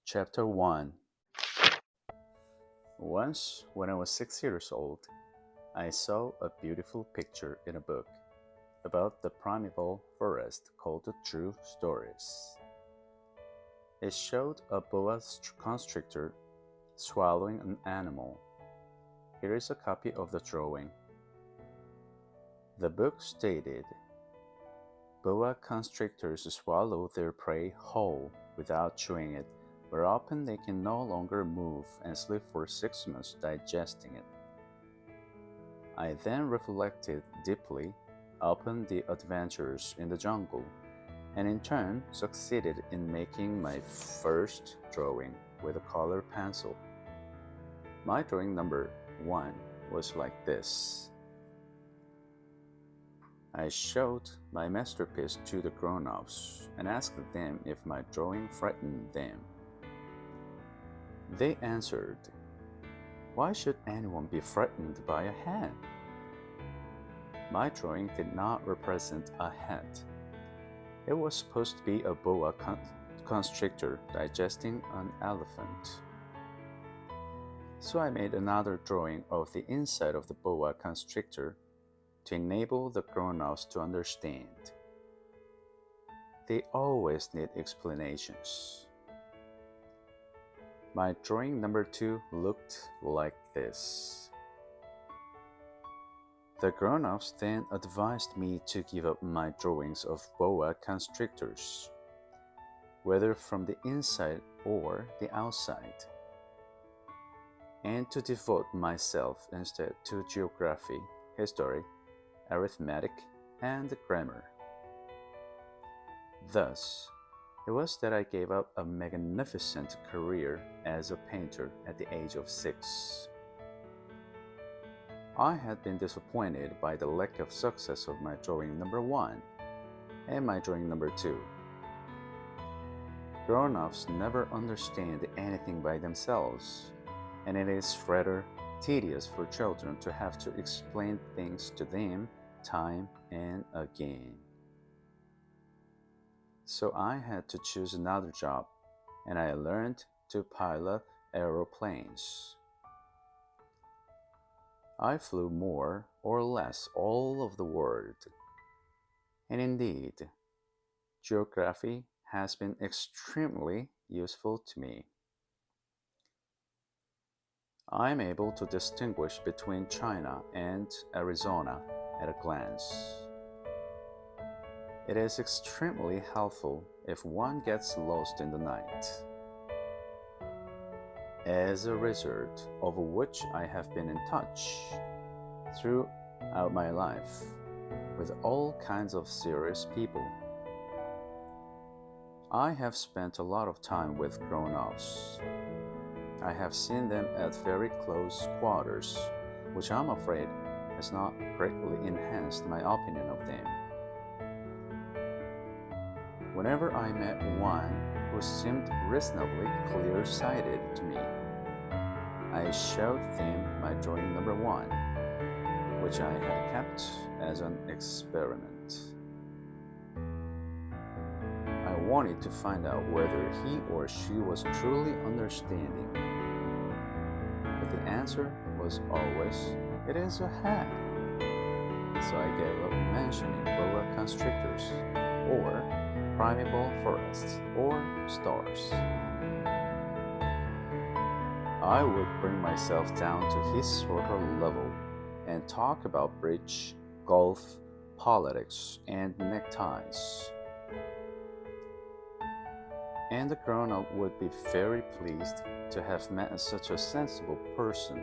Chapter 1. Once, when I was 6 years old, I saw a beautiful picture in a book about the primeval forest called the True Stories. It showed a boa constrictor swallowing an animal. Here is a copy of the drawing. The book stated, boa constrictors swallow their prey whole without chewing it, where often they can no longer move and sleep for 6 months digesting it. I then reflected deeply upon the adventures in the jungle, and in turn succeeded in making my first drawing with a colored pencil. My drawing number 1 was like this. I showed my masterpiece to the grown-ups and asked them if my drawing frightened them. They answered, "Why should anyone be frightened by a hen?" My drawing did not represent a hen. It was supposed to be a boa constrictor digesting an elephant. So I made another drawing of the inside of the boa constrictor to enable the grown-ups to understand. They always need explanations. My drawing number 2 looked like this. The grown-ups then advised me to give up my drawings of boa constrictors, whether from the inside or the outside, and to devote myself instead to geography, history, arithmetic, and grammar. Thus, it was that I gave up a magnificent career as a painter at the age of 6. I had been disappointed by the lack of success of my drawing number 1 and my drawing number 2. Grown-ups never understand anything by themselves, and it is rather tedious for children to have to explain things to them time and again. So I had to choose another job, and I learned to pilot aeroplanes. I flew more or less all over the world, and indeed, geography has been extremely useful to me. I am able to distinguish between China and Arizona at a glance. It is extremely helpful if one gets lost in the night. As a result of which I have been in touch throughout my life with all kinds of serious people. I have spent a lot of time with grown-ups. I have seen them at very close quarters, which I'm afraid has not greatly enhanced my opinion of them. Whenever I met one who seemed reasonably clear-sighted to me, I showed them my drawing number 1, which I had kept as an experiment. I wanted to find out whether he or she was truly understanding, but the answer was always, "It is a hen." So I gave up mentioning boa constrictors, or primeval forests, or stars. I would bring myself down to his sort of level and talk about bridge, golf, politics, and neckties. And the grown-up would be very pleased to have met such a sensible person.